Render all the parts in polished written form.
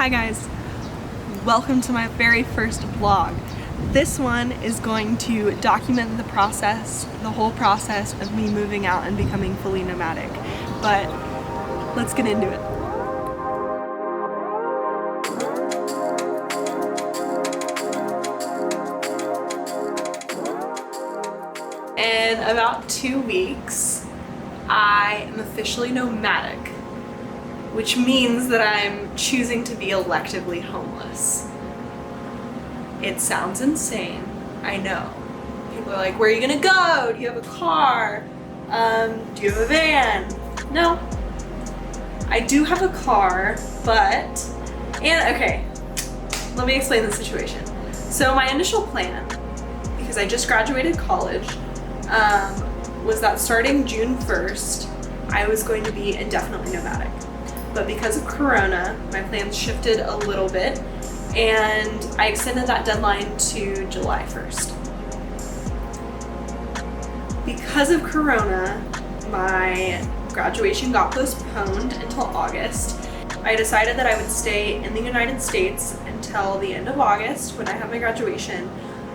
Hi guys, welcome to my very first vlog. This one is going to document the whole process of me moving out and becoming fully nomadic. But let's get into it. In about 2 weeks, I am officially nomadic, which means that I'm choosing to be electively homeless. It sounds insane, I know. People are like, where are you gonna go? Do you have a car? Do you have a van? No. I do have a car, okay, let me explain the situation. So my initial plan, because I just graduated college, was that starting June 1st, I was going to be indefinitely nomadic. But because of Corona, my plans shifted a little bit, and I extended that deadline to July 1st. Because of Corona, my graduation got postponed until August. I decided that I would stay in the United States until the end of August when I have my graduation,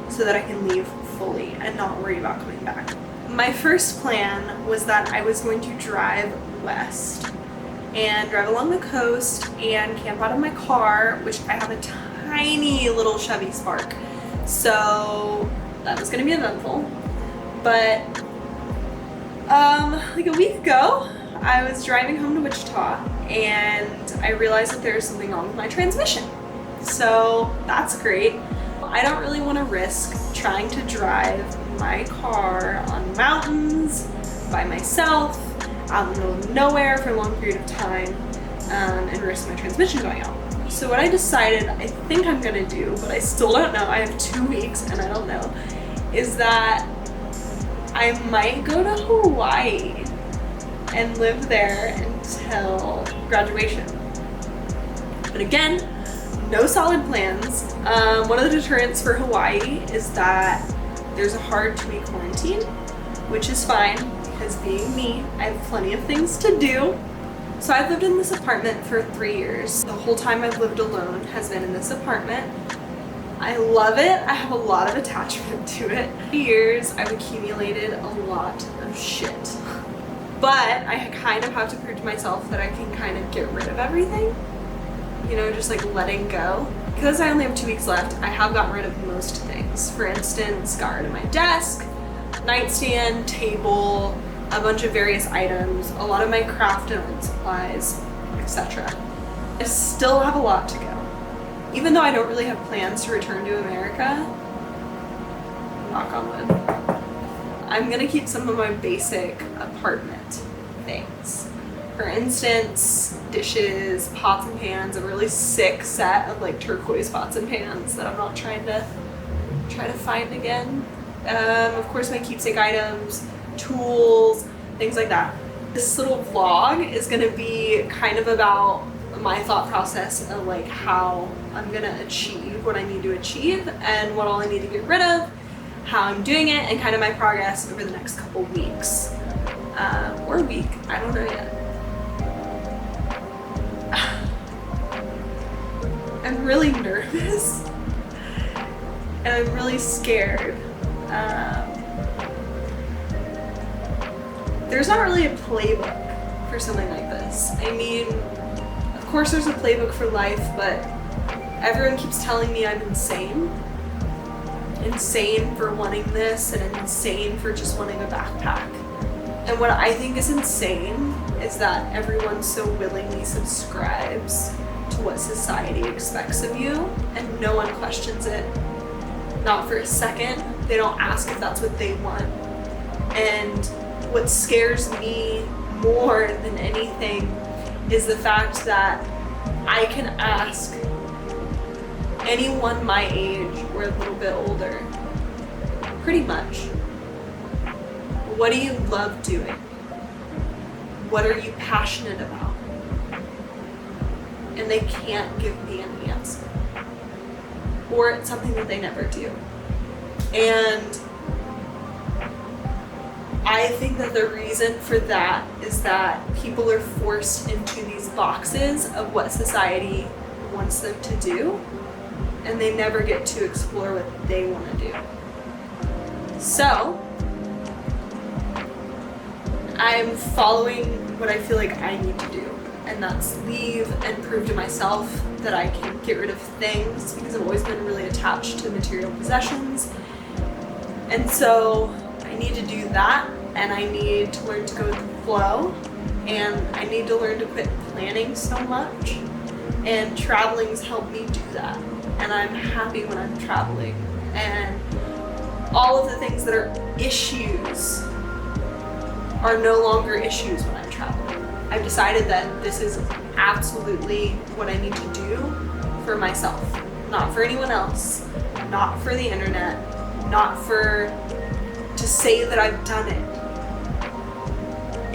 so that I can leave fully and not worry about coming back. My first plan was that I was going to drive west and drive along the coast and camp out of my car, which I have a tiny little Chevy Spark. So that was gonna be eventful. But like a week ago, I was driving home to Wichita and I realized that there was something wrong with my transmission. So that's great. I don't really want to risk trying to drive my car on mountains by myself out in the middle of nowhere for a long period of time and risk my transmission going out. So what I decided I think I'm gonna do, but I still don't know, I have 2 weeks and I don't know, is that I might go to Hawaii and live there until graduation. But again, no solid plans. One of the deterrents for Hawaii is that there's a hard 2-week quarantine, which is fine because being me, I have plenty of things to do. So I've lived in this apartment for 3 years. The whole time I've lived alone has been in this apartment. I love it. I have a lot of attachment to it. For years, I've accumulated a lot of shit. But I kind of have to prove to myself that I can kind of get rid of everything. You know, just like letting go. Because I only have 2 weeks left, I have gotten rid of most things. For instance, got rid of my desk, nightstand, table, a bunch of various items, a lot of my craft and art supplies, etc. I still have a lot to go. Even though I don't really have plans to return to America, knock on wood, I'm gonna keep some of my basic apartment things. For instance, dishes, pots and pans, a really sick set of like turquoise pots and pans that I'm not trying to find again. Of course, my keepsake items, tools, things like that. This little vlog is gonna be kind of about my thought process of like how I'm gonna achieve what I need to achieve and what all I need to get rid of, how I'm doing it, and kind of my progress over the next couple weeks. Or week, I don't know yet. I'm really nervous and I'm really scared. There's not really a playbook for something like this. I mean, of course there's a playbook for life, but everyone keeps telling me I'm insane. Insane for wanting this and insane for just wanting a backpack. And what I think is insane is that everyone so willingly subscribes to what society expects of you and no one questions it. Not for a second. They don't ask if that's what they want. And what scares me more than anything is the fact that I can ask anyone my age or a little bit older, pretty much, what do you love doing? What are you passionate about? And they can't give me an answer. Or it's something that they never do. And I think that the reason for that is that people are forced into these boxes of what society wants them to do, and they never get to explore what they want to do. So I'm following what I feel like I need to do, and that's leave and prove to myself that I can get rid of things, because I've always been really attached to material possessions. And so I need to do that, and I need to learn to go with the flow, and I need to learn to quit planning so much, and traveling's helped me do that, and I'm happy when I'm traveling. And all of the things that are issues are no longer issues when I'm traveling. I've decided that this is absolutely what I need to do for myself, not for anyone else, not for the internet, not to say that I've done it.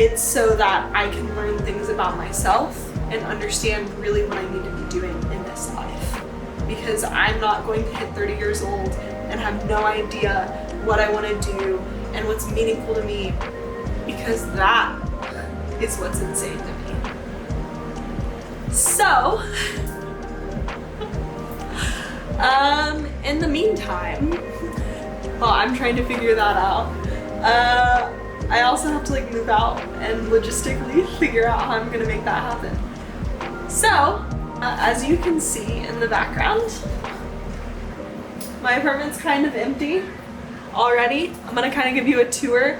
It's so that I can learn things about myself and understand really what I need to be doing in this life. Because I'm not going to hit 30 years old and have no idea what I want to do and what's meaningful to me, because that is what's insane to me. So, in the meantime, while I'm trying to figure that out, I also have to like move out and logistically figure out how I'm gonna make that happen. So, as you can see in the background, my apartment's kind of empty already. I'm gonna kind of give you a tour.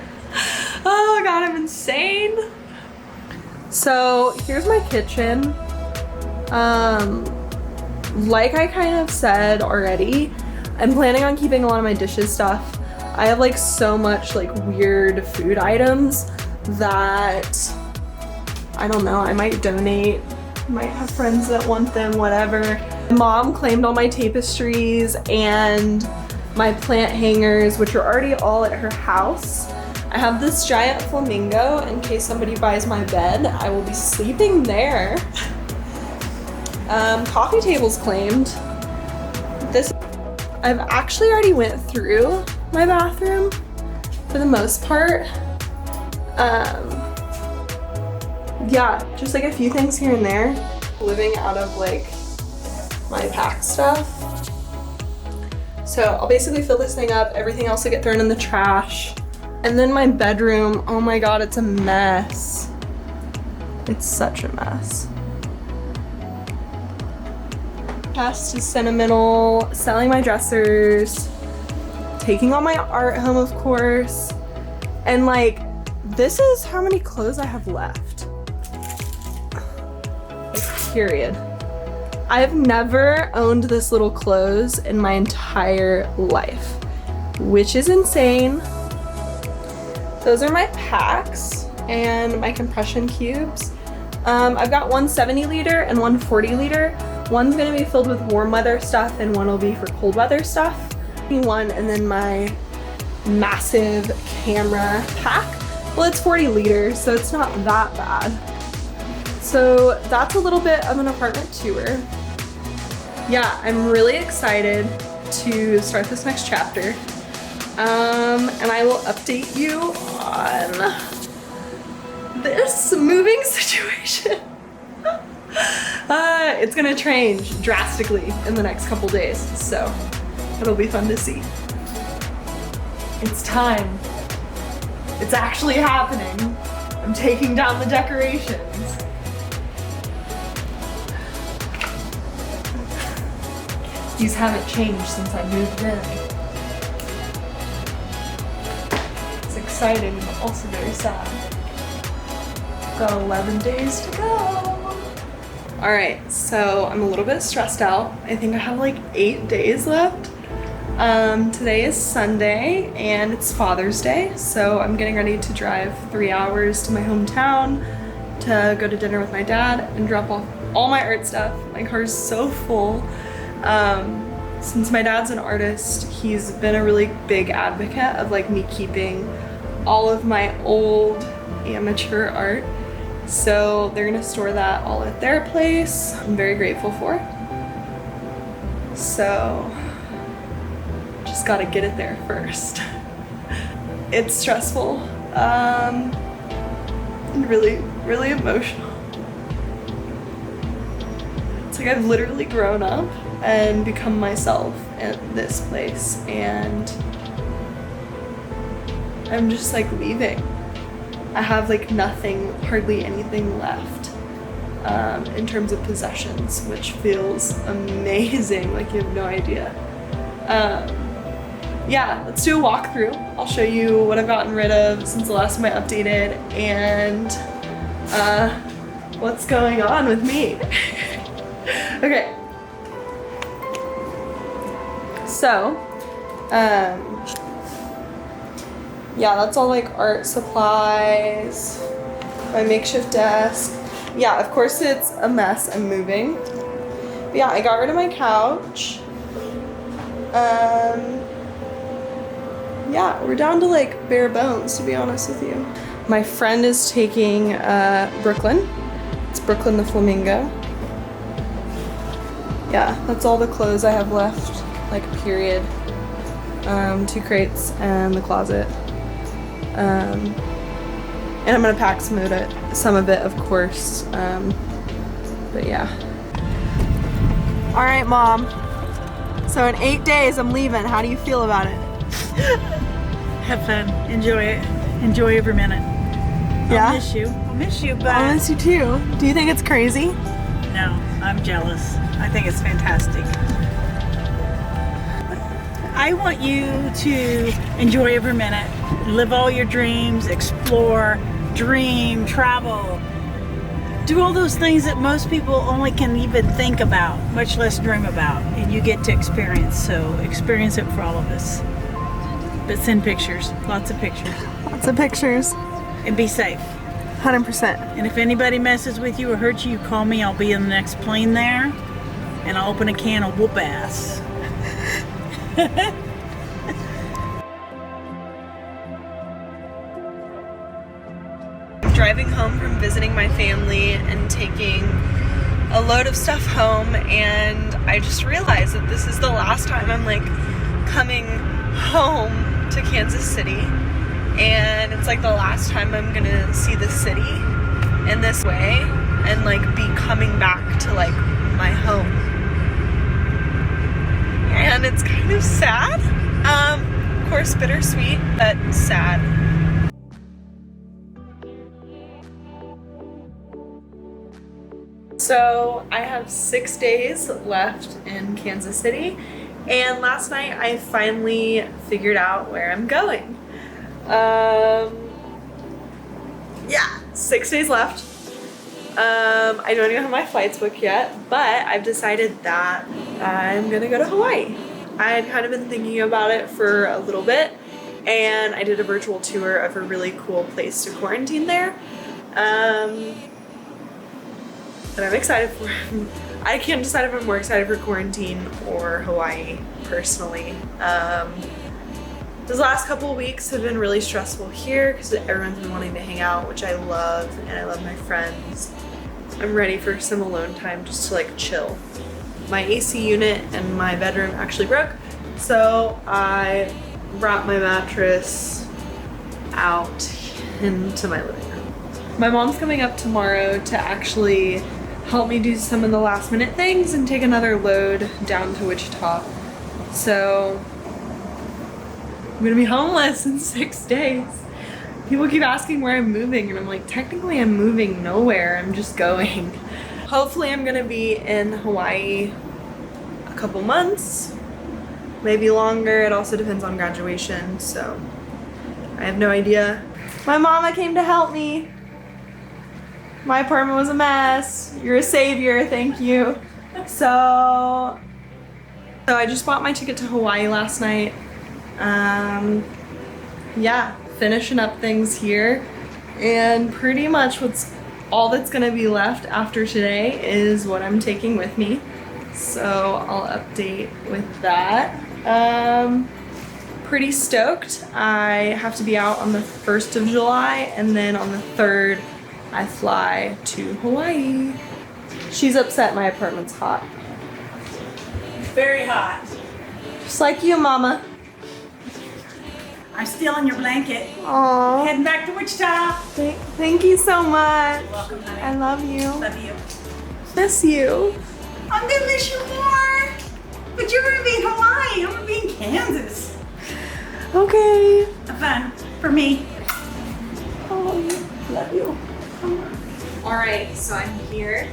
Oh God, I'm insane. So here's my kitchen. Like I kind of said already, I'm planning on keeping a lot of my dishes stuff. I have like so much like weird food items that I don't know, I might donate, might have friends that want them, whatever. Mom claimed all my tapestries and my plant hangers, which are already all at her house. I have this giant flamingo in case somebody buys my bed. I will be sleeping there. Coffee table's claimed. I've actually already went through my bathroom for the most part. Yeah, just like a few things here and there. Living out of like my pack stuff. So I'll basically fill this thing up, everything else will get thrown in the trash. And then my bedroom, oh my God, it's a mess. It's such a mess. Past is sentimental, selling my dressers, taking all my art home, of course. And like, this is how many clothes I have left. Like, period. I've never owned this little clothes in my entire life, which is insane. Those are my packs and my compression cubes. I've got one 70 liter and one 40 liter. One's gonna be filled with warm weather stuff and one will be for cold weather stuff. One, and then my massive camera pack. Well, it's 40 liters, so it's not that bad. So that's a little bit of an apartment tour. Yeah, I'm really excited to start this next chapter. And I will update you on this moving situation. It's gonna change drastically in the next couple days, so it'll be fun to see. It's time. It's actually happening. I'm taking down the decorations. These haven't changed since I moved in. It's exciting, but also very sad. Got 11 days to go. All right, so I'm a little bit stressed out. I think I have like 8 days left. Today is Sunday and it's Father's Day, so I'm getting ready to drive 3 hours to my hometown to go to dinner with my dad and drop off all my art stuff. My car's so full. Since my dad's an artist, he's been a really big advocate of like me keeping all of my old amateur art. So they're gonna store that all at their place. I'm very grateful for. So just gotta get it there first. It's stressful, and really, really emotional. It's like I've literally grown up and become myself in this place, and I'm just like leaving. I have like nothing, hardly anything left in terms of possessions, which feels amazing, like you have no idea. Yeah, let's do a walkthrough. I'll show you what I've gotten rid of since the last time I updated and what's going on with me. Okay. So, yeah, that's all like art supplies, my makeshift desk. Yeah, of course it's a mess, I'm moving. But yeah, I got rid of my couch. Yeah, we're down to like bare bones, to be honest with you. My friend is taking Brooklyn. It's Brooklyn the Flamingo. Yeah, that's all the clothes I have left, like period. 2 crates and the closet. And I'm gonna pack some of it, of course. But yeah. All right, Mom. So in 8 days, I'm leaving. How do you feel about it? Have fun. Enjoy it. Enjoy every minute. Yeah? I'll miss you. I'll miss you, but... I miss you too. Do you think it's crazy? No, I'm jealous. I think it's fantastic. I want you to enjoy every minute. Live all your dreams, explore, dream, travel. Do all those things that most people only can even think about, much less dream about. And you get to experience, so experience it for all of us. But send pictures, lots of pictures. Lots of pictures. And be safe. 100%. And if anybody messes with you or hurts you, you call me. I'll be in the next plane there. And I'll open a can of whoop ass. Driving home from visiting my family and taking a load of stuff home, and I just realized that this is the last time I'm like coming home to Kansas City, and it's like the last time I'm gonna see the city in this way and like be coming back to like my home. And it's kind of sad. Of course bittersweet, but sad. So I have 6 days left in Kansas City, and last night I finally figured out where I'm going. Yeah, 6 days left. I don't even have my flights booked yet, but I've decided that I'm gonna go to Hawaii. I had kind of been thinking about it for a little bit, and I did a virtual tour of a really cool place to quarantine there. That I'm excited for. I can't decide if I'm more excited for quarantine or Hawaii, personally. These last couple of weeks have been really stressful here because everyone's been wanting to hang out, which I love, and I love my friends. I'm ready for some alone time just to like chill. My AC unit in my bedroom actually broke, so I brought my mattress out into my living room. My mom's coming up tomorrow to actually help me do some of the last minute things and take another load down to Wichita. So I'm gonna be homeless in 6 days. People keep asking where I'm moving, and I'm like, technically I'm moving nowhere, I'm just going. Hopefully I'm gonna be in Hawaii a couple months, maybe longer. It also depends on graduation, so I have no idea. My mama came to help me. My apartment was a mess. You're a savior, thank you. So I just bought my ticket to Hawaii last night. Yeah, finishing up things here. And pretty much all that's gonna be left after today is what I'm taking with me. So I'll update with that. Pretty stoked. I have to be out on the 1st of July, and then on the 3rd, I fly to Hawaii. She's upset my apartment's hot. Very hot. Just like you, Mama. I'm still in your blanket. Aww. Heading back to Wichita. Thank you so much. You're welcome, honey. I love you. Love you. Miss you. I'm gonna miss you more. But you're gonna be in Hawaii. I'm gonna be in Kansas. Okay. Have fun for me. Oh, love you. All right, so I'm here.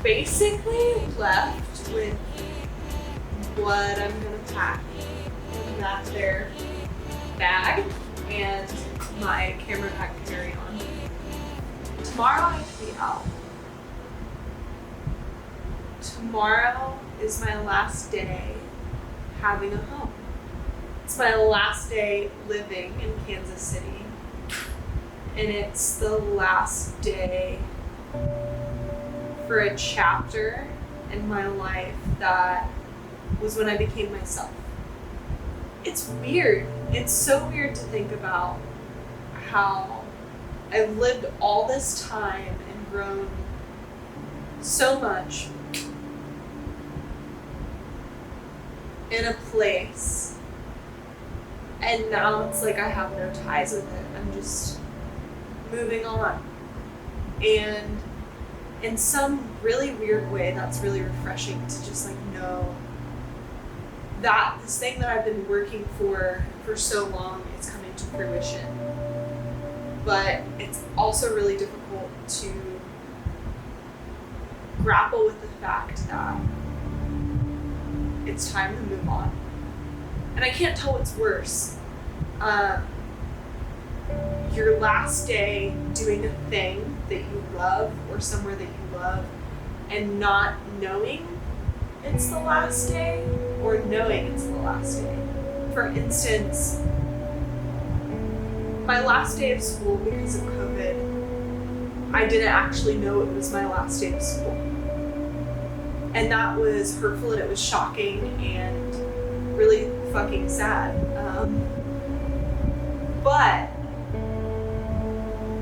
Basically left with what I'm gonna pack in that there bag and my camera pack to carry on. Tomorrow I have to be out. Tomorrow is my last day having a home. It's my last day living in Kansas City. And it's the last day for a chapter in my life that was when I became myself. It's weird. It's so weird to think about how I've lived all this time and grown so much in a place, and now it's like I have no ties with it. I'm just moving on. And in some really weird way, that's really refreshing to just like know that this thing that I've been working for so long is coming to fruition. But it's also really difficult to grapple with the fact that it's time to move on. And I can't tell what's worse. Your last day doing a thing that you love or somewhere that you love and not knowing it's the last day or knowing it's the last day. For instance, my last day of school because of COVID, I didn't actually know it was my last day of school. And that was hurtful and it was shocking and really fucking sad. But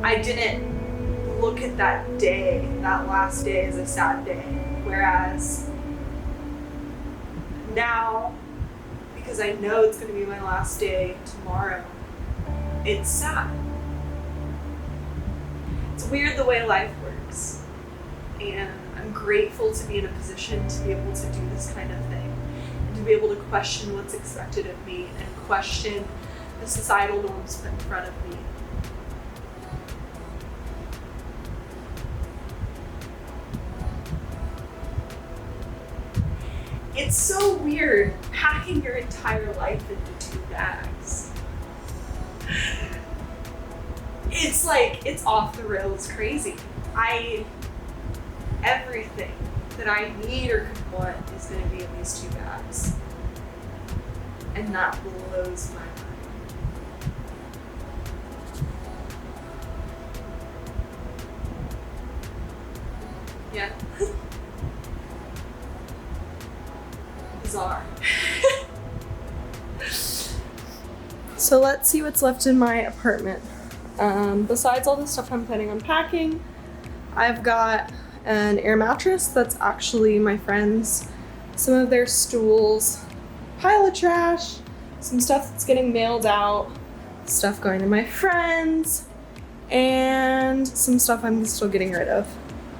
I didn't look at that day, that last day, as a sad day. Whereas now, because I know it's going to be my last day tomorrow, it's sad. It's weird the way life works. And I'm grateful to be in a position to be able to do this kind of thing. And to be able to question what's expected of me and question the societal norms put in front of me. It's so weird packing your entire life into 2 bags. It's like, it's off the rails crazy. Everything that I need or could want is going to be in these 2 bags. And that blows my mind. Yeah. Bizarre. So let's see what's left in my apartment. Besides all the stuff I'm planning on packing, I've got an air mattress that's actually my friend's, some of their stools, pile of trash, some stuff that's getting mailed out, stuff going to my friends, and some stuff I'm still getting rid of.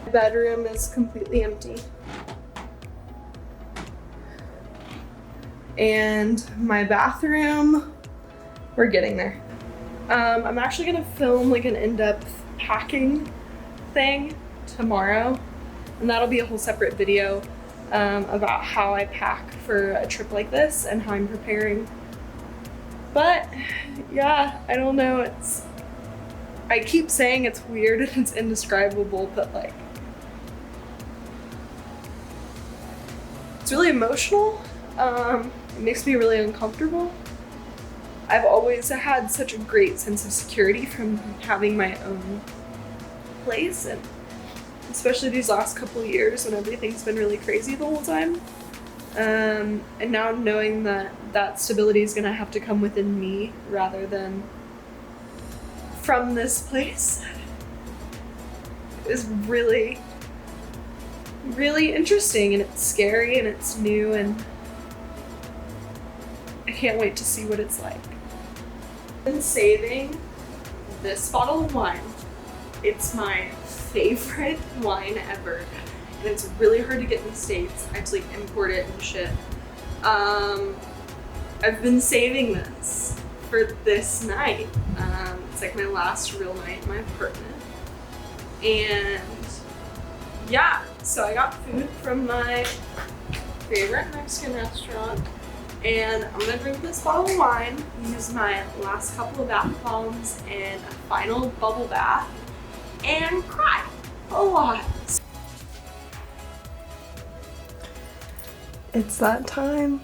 My bedroom is completely empty. And my bathroom, we're getting there. I'm actually gonna film like an in-depth packing thing tomorrow, and that'll be a whole separate video about how I pack for a trip like this and how I'm preparing. But yeah, I don't know, I keep saying it's weird and it's indescribable, but like, it's really emotional. It makes me really uncomfortable. I've always had such a great sense of security from having my own place, and especially these last couple of years when everything's been really crazy the whole time. And now knowing that that stability is gonna have to come within me rather than from this place is really, really interesting, and it's scary and it's new, and I can't wait to see what it's like. I've been saving this bottle of wine. It's my favorite wine ever. and it's really hard to get in the States. I have to like import it and shit. I've been saving this for this night. It's like my last real night in my apartment. And yeah, so I got food from my favorite Mexican restaurant, and I'm gonna drink this bottle of wine, use my last couple of bath bombs and a final bubble bath, and cry a lot. It's that time.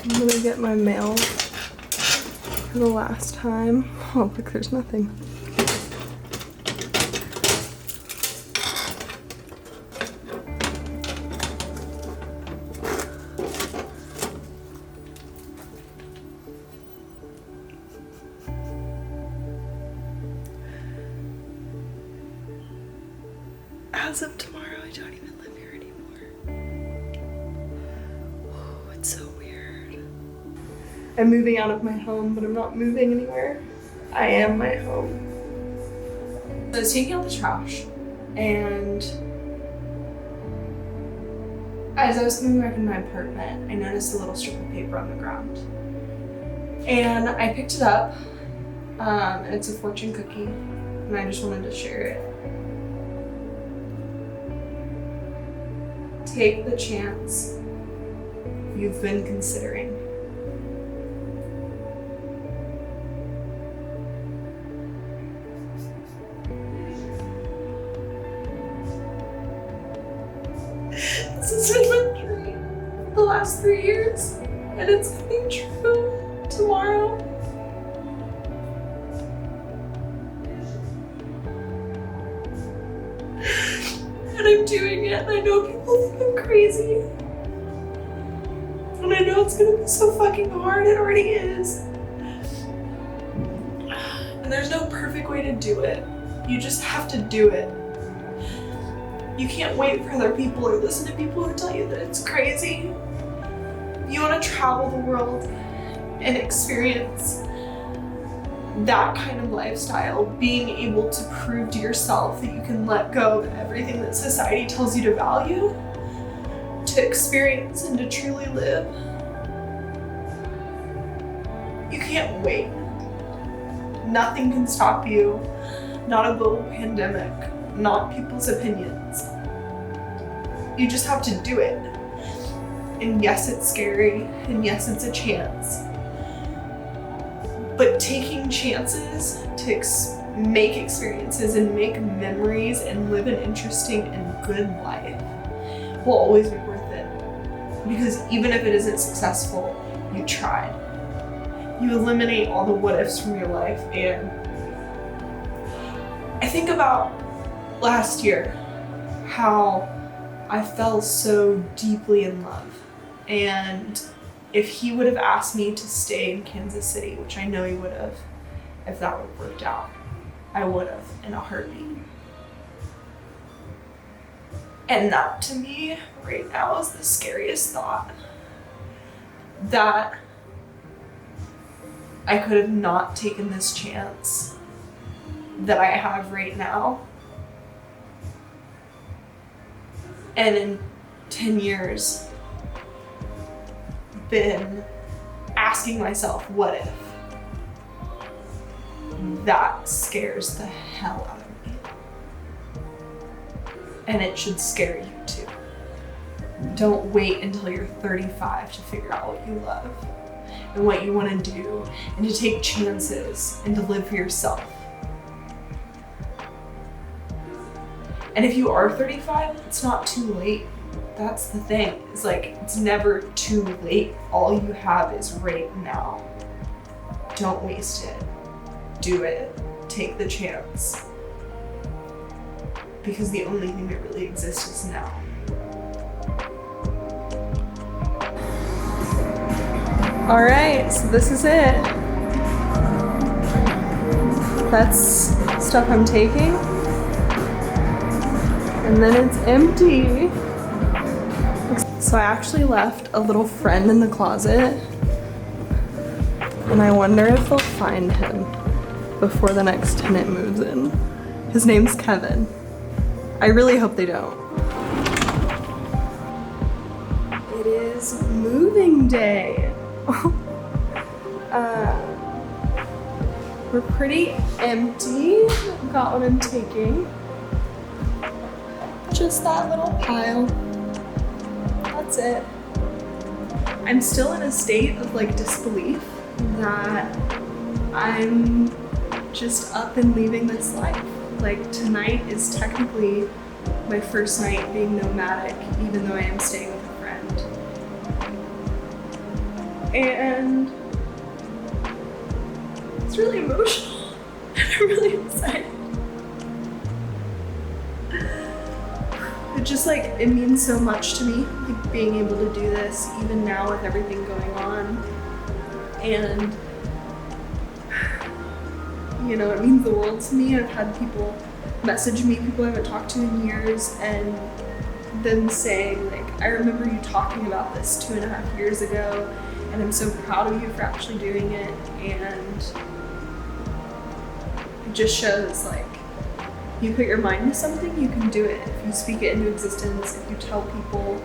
I'm gonna get my mail for the last time. Oh, look, there's nothing. As of tomorrow, I don't even live here anymore. Oh, it's so weird. I'm moving out of my home, but I'm not moving anywhere. I am my home. So I was taking out the trash, and as I was coming back in my apartment, I noticed a little strip of paper on the ground. And I picked it up, and it's a fortune cookie, and I just wanted to share it. Take the chance you've been considering. This has been my dream for the last 3 years, and it's coming true tomorrow. And I'm doing it, and I know people think I'm crazy. And I know it's gonna be so fucking hard, it already is. And there's no perfect way to do it. You just have to do it. You can't wait for other people or listen to people who tell you that it's crazy. You wanna travel the world and experience that kind of lifestyle, being able to prove to yourself that you can let go of everything that society tells you to value, to experience and to truly live. You can't wait. Nothing can stop you, not a global pandemic, not people's opinions. You just have to do it. And yes, it's scary, and yes, it's a chance. But taking chances to make experiences and make memories and live an interesting and good life will always be worth it. Because even if it isn't successful, you tried. You eliminate all the what ifs from your life. And I think about last year, how I fell so deeply in love. And if he would have asked me to stay in Kansas City, which I know he would have, if that would have worked out, I would have in a heartbeat. And that to me right now is the scariest thought. That I could have not taken this chance that I have right now. And in 10 years, been asking myself, what if? That scares the hell out of me. And it should scare you too. Don't wait until you're 35 to figure out what you love and what you want to do, and to take chances and to live for yourself. And if you are 35, it's not too late. That's the thing. It's like, it's never too late. All you have is right now. Don't waste it. Do it. Take the chance. Because the only thing that really exists is now. All right, so this is it. That's stuff I'm taking. And then it's empty. So I actually left a little friend in the closet, and I wonder if they'll find him before the next tenant moves in. His name's Kevin. I really hope they don't. It is moving day. We're pretty empty. Got what I'm taking. Just that little pile. That's it. I'm still in a state of like disbelief that I'm just up and leaving this life. Like tonight is technically my first night being nomadic, even though I am staying with a friend. And it's really emotional. I'm really excited. It just like, it means so much to me, like being able to do this, even now with everything going on. And, you know, it means the world to me. I've had people message me, people I haven't talked to in years, and them saying, like, I remember you talking about this 2.5 years ago, and I'm so proud of you for actually doing it. And it just shows, like, you put your mind to something, you can do it. If you speak it into existence, if you tell people,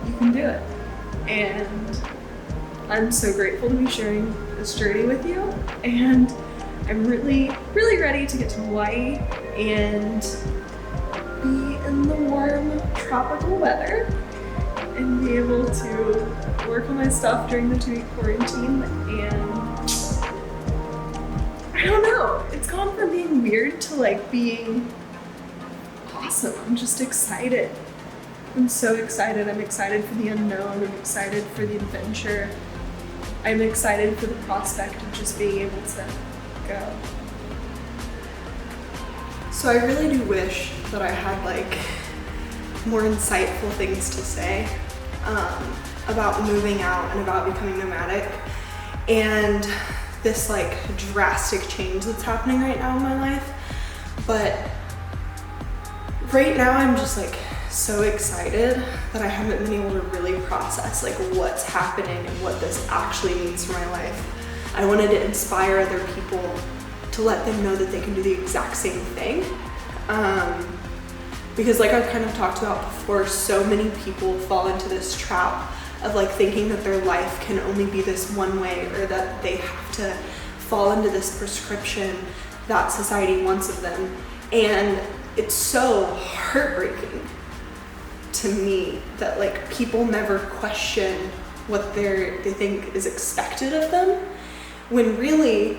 you can do it. And I'm so grateful to be sharing this journey with you. And I'm really, really ready to get to Hawaii and be in the warm tropical weather and be able to work on my stuff during the 2-week quarantine. And I don't know, it's gone from being weird to like being awesome. I'm just excited. I'm so excited. I'm excited for the unknown. I'm excited for the adventure. I'm excited for the prospect of just being able to go. So I really do wish that I had like more insightful things to say about moving out and about becoming nomadic and this like drastic change that's happening right now in my life. But right now I'm just like so excited that I haven't been able to really process like what's happening and what this actually means for my life. I wanted to inspire other people to let them know that they can do the exact same thing. Because like I've kind of talked about before, so many people fall into this trap of like thinking that their life can only be this one way, or that they have to fall into this prescription that society wants of them. And it's so heartbreaking to me that like people never question what they think is expected of them, when really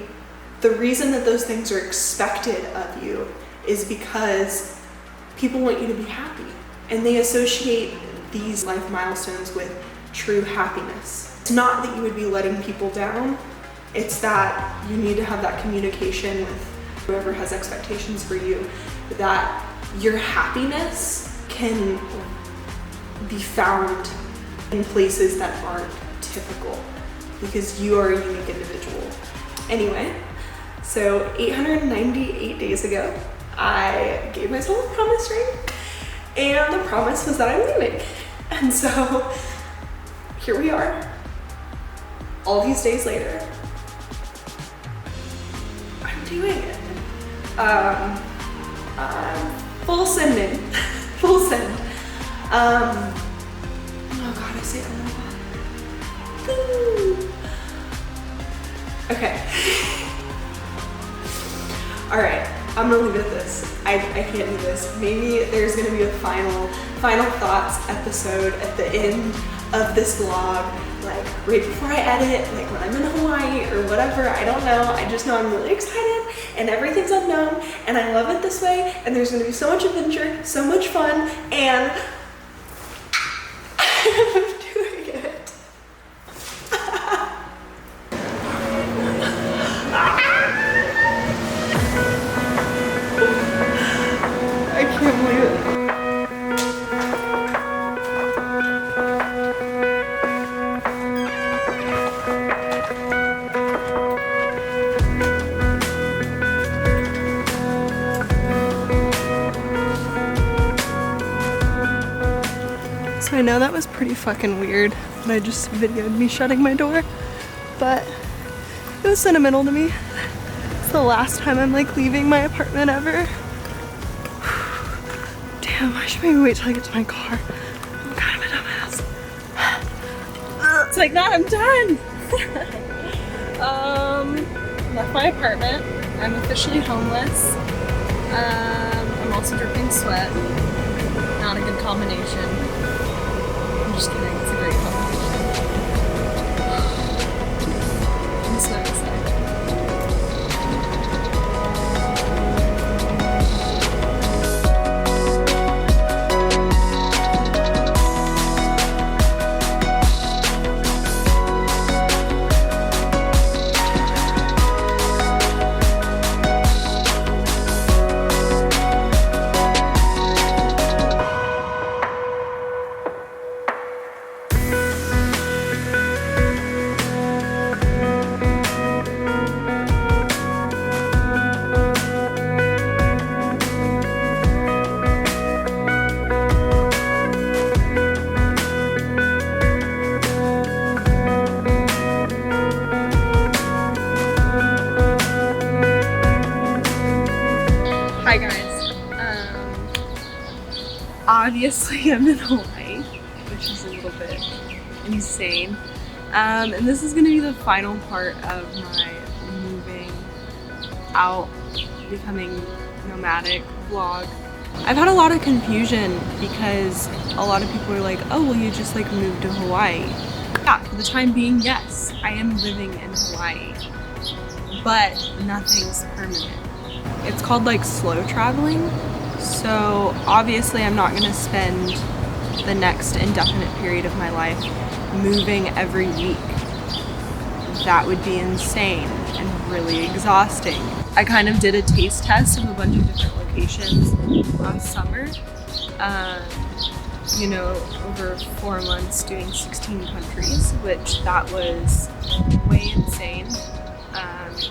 the reason that those things are expected of you is because people want you to be happy, and they associate these life milestones with true happiness. It's not that you would be letting people down, it's that you need to have that communication with whoever has expectations for you, that your happiness can be found in places that aren't typical, because you are a unique individual. Anyway, so 898 days ago, I gave myself a promise ring, and the promise was that I'm leaving. And so here we are, all these days later. I'm doing it. Full sending, full send. Oh God, I say it a lot. Woo. Okay. All right, I'm gonna leave it at this. I can't do this. Maybe there's gonna be a final thoughts episode at the end of this vlog, like right before I edit, like when I'm in Hawaii or whatever. I don't know. I just know I'm really excited and everything's unknown and I love it this way, and there's gonna be so much adventure, so much fun, and I'm doing it. I can't believe it. So I know that was pretty fucking weird that I just videoed me shutting my door, but it was sentimental to me. It's the last time I'm like leaving my apartment ever. am. I should maybe wait till I get to my car. I'm kind of a dumbass. It's like, God, I'm done. Left my apartment. I'm officially homeless. I'm also dripping sweat. Not a good combination. I'm just kidding. It's a great combination. I'm so excited. Hi guys. Obviously I'm in Hawaii, which is a little bit insane. And this is gonna be the final part of my moving out, becoming nomadic vlog. I've had a lot of confusion because a lot of people are like, oh, well, you just like moved to Hawaii. Yeah, for the time being, yes, I am living in Hawaii, but nothing's permanent. It's called like slow traveling. So obviously I'm not gonna spend the next indefinite period of my life moving every week. That would be insane and really exhausting. I kind of did a taste test of a bunch of different locations last summer. You know, over 4 months doing 16 countries, which that was way insane.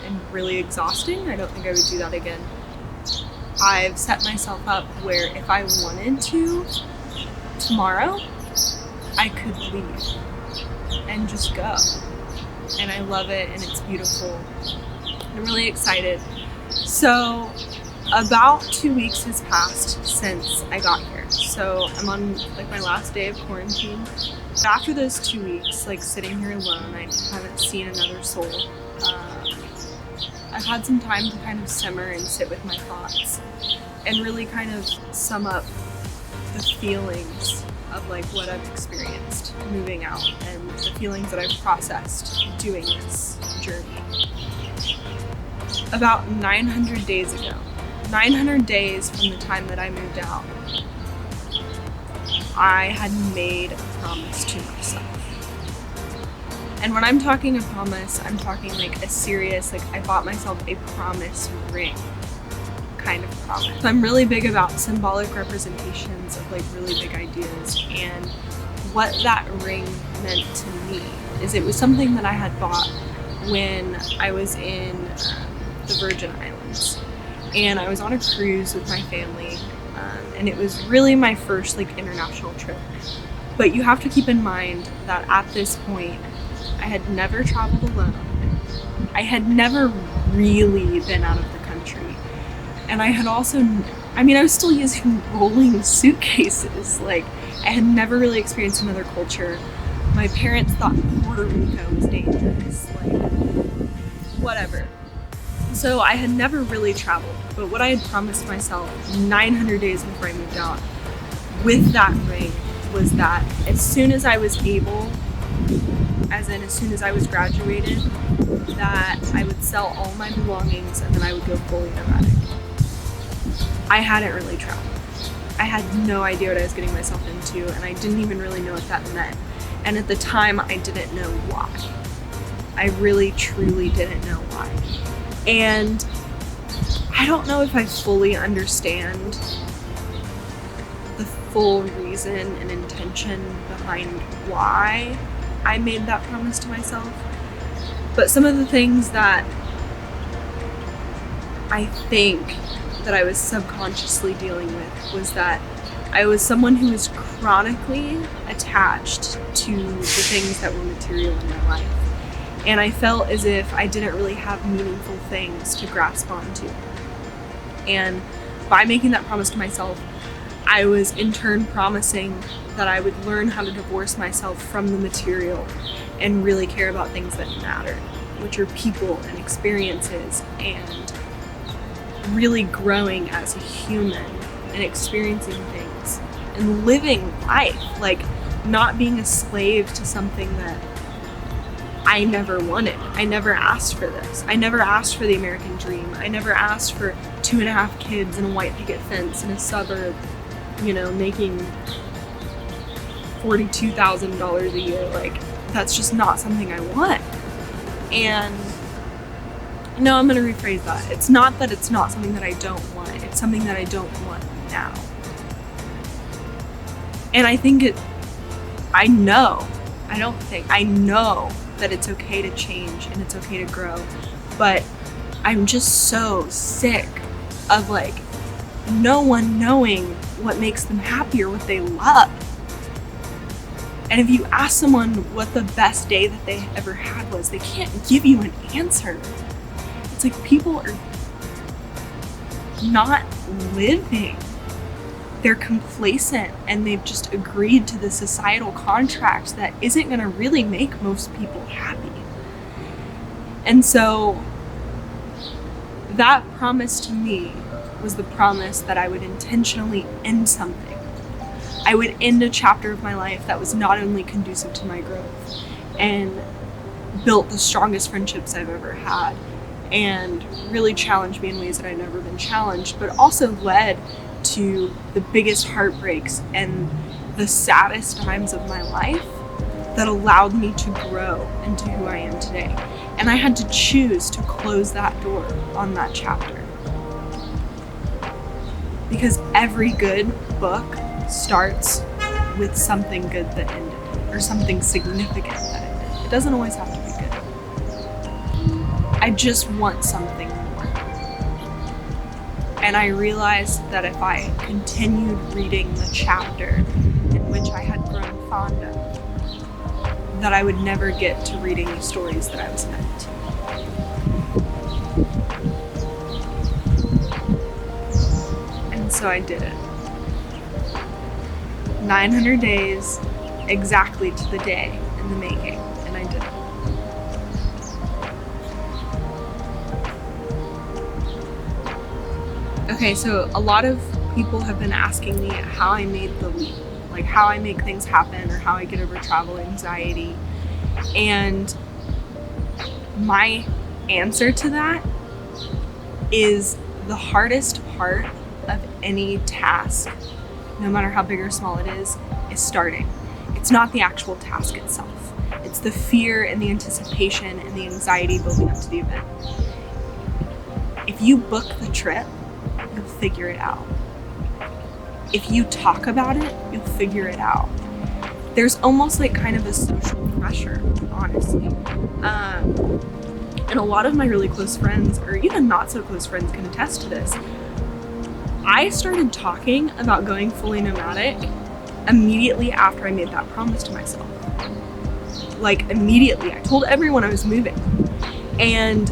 And really exhausting. I don't think I would do that again. I've set myself up where if I wanted to, tomorrow, I could leave and just go. And I love it and it's beautiful. I'm really excited. So about 2 weeks has passed since I got here. So I'm on like my last day of quarantine. But after those 2 weeks, like sitting here alone, I haven't seen another soul. I've had some time to kind of simmer and sit with my thoughts and really kind of sum up the feelings of like what I've experienced moving out and the feelings that I've processed doing this journey. About 900 days ago, 900 days from the time that I moved out, I had made a promise to myself. And when I'm talking a promise, I'm talking like a serious, like I bought myself a promise ring kind of promise. So I'm really big about symbolic representations of like really big ideas, and what that ring meant to me is it was something that I had bought when I was in the Virgin Islands, and I was on a cruise with my family, and it was really my first like international trip. But you have to keep in mind that at this point I had never traveled alone. I had never really been out of the country. And I had also, I was still using rolling suitcases. Like, I had never really experienced another culture. My parents thought Puerto Rico was dangerous. Like, whatever. So I had never really traveled. But what I had promised myself 900 days before I moved out with that ring was that as soon as I was able, as soon as I was graduated, that I would sell all my belongings and then I would go fully nomadic. I hadn't really traveled. I had no idea what I was getting myself into, and I didn't even really know what that meant. And at the time, I didn't know why. I really, truly didn't know why. And I don't know if I fully understand the full reason and intention behind why I made that promise to myself. But some of the things that I think that I was subconsciously dealing with was that I was someone who was chronically attached to the things that were material in my life. And I felt as if I didn't really have meaningful things to grasp onto. And by making that promise to myself, I was in turn promising that I would learn how to divorce myself from the material and really care about things that matter, which are people and experiences, and really growing as a human and experiencing things and living life, like not being a slave to something that I never wanted. I never asked for this. I never asked for the American dream. I never asked for 2.5 kids and a white picket fence in a suburb, you know, making $42,000 a year. Like, that's just not something I want. And no, I'm gonna rephrase that. It's not that it's not something that I don't want. It's something that I don't want now. And I know that it's okay to change and it's okay to grow, but I'm just so sick of like no one knowing what makes them happy or what they love. And if you ask someone what the best day that they ever had was, they can't give you an answer. It's like people are not living. They're complacent and they've just agreed to the societal contract that isn't going to really make most people happy. And so that promise to me was the promise that I would intentionally end something. I would end a chapter of my life that was not only conducive to my growth and built the strongest friendships I've ever had and really challenged me in ways that I've never been challenged, but also led to the biggest heartbreaks and the saddest times of my life that allowed me to grow into who I am today. And I had to choose to close that door on that chapter. Because every good book starts with something good that ended, or something significant that ended. It doesn't always have to be good. I just want something more. And I realized that if I continued reading the chapter in which I had grown fond of, that I would never get to reading the stories that I was meant to. And so I did it. 900 days, exactly to the day in the making, and I did it. Okay, so a lot of people have been asking me how I made the leap, like how I make things happen or how I get over travel anxiety. And my answer to that is the hardest part of any task, no matter how big or small it is starting. It's not the actual task itself. It's the fear and the anticipation and the anxiety building up to the event. If you book the trip, you'll figure it out. If you talk about it, you'll figure it out. There's almost like kind of a social pressure, honestly. And a lot of my really close friends, or even not so close friends, can attest to this. I started talking about going fully nomadic immediately after I made that promise to myself. Like immediately, I told everyone I was moving. And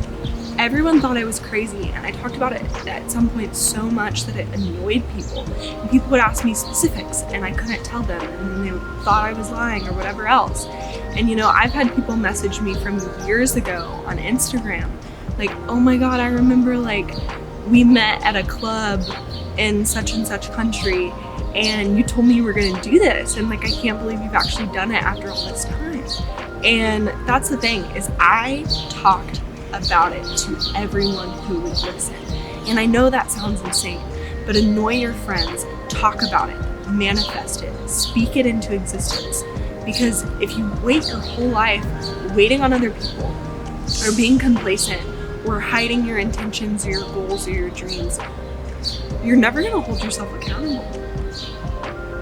everyone thought I was crazy, and I talked about it at some point so much that it annoyed people. And people would ask me specifics, and I couldn't tell them, and then they thought I was lying or whatever else. And you know, I've had people message me from years ago on Instagram, like, oh my god, I remember like we met at a club in such and such country, and you told me you were gonna do this, and like I can't believe you've actually done it after all this time. And that's the thing, is I talked about it to everyone who would listen. And I know that sounds insane, but annoy your friends, talk about it, manifest it, speak it into existence. Because if you wait your whole life waiting on other people, or being complacent, or hiding your intentions or your goals or your dreams, you're never gonna hold yourself accountable.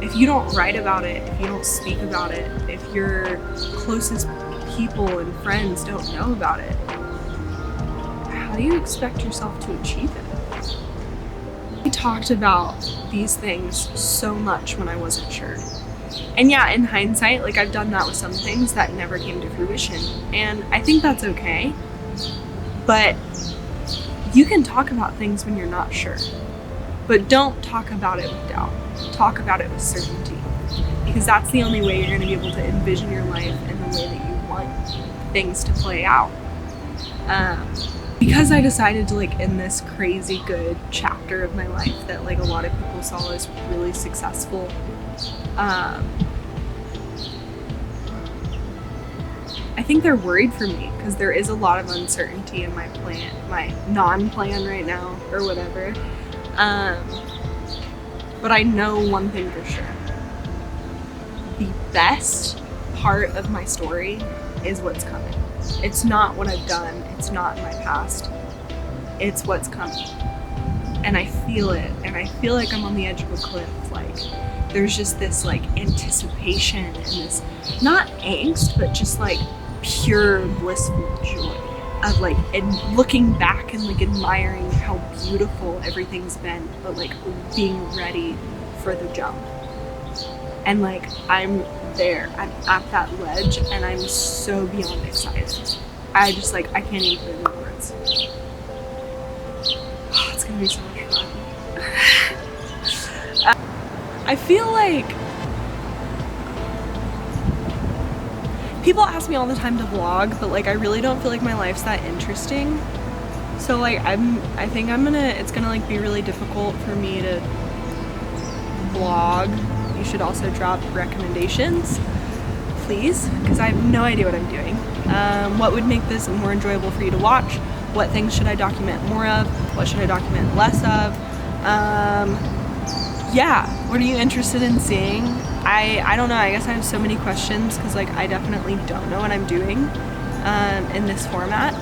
If you don't write about it, if you don't speak about it, if your closest people and friends don't know about it, how do you expect yourself to achieve it? I talked about these things so much when I wasn't sure. And yeah, in hindsight, like I've done that with some things that never came to fruition. And I think that's okay. But you can talk about things when you're not sure. But don't talk about it with doubt. Talk about it with certainty. Because that's the only way you're going to be able to envision your life in the way that you want things to play out. Because I decided to like end this crazy good chapter of my life that like a lot of people saw as really successful, I think they're worried for me because there is a lot of uncertainty in my plan, my non-plan right now or whatever. But I know one thing for sure. The best part of my story is what's coming. It's not what I've done. It's not my past. It's what's coming. And I feel it. And I feel like I'm on the edge of a cliff. Like there's just this like anticipation and this, not angst, but just like pure blissful joy of like and looking back and like admiring how beautiful everything's been, but like being ready for the jump. And like I'm there, I'm at that ledge, and I'm so beyond excited. I just like I can't even put it into words. Oh, it's gonna be so much fun. I feel like people ask me all the time to vlog, but like I really don't feel like my life's that interesting. So like I think it's gonna like be really difficult for me to vlog. You should also drop recommendations, please, because I have no idea what I'm doing. What would make this more enjoyable for you to watch? What things should I document more of? What should I document less of? Yeah, what are you interested in seeing? I don't know, I guess I have so many questions because like I definitely don't know what I'm doing in this format.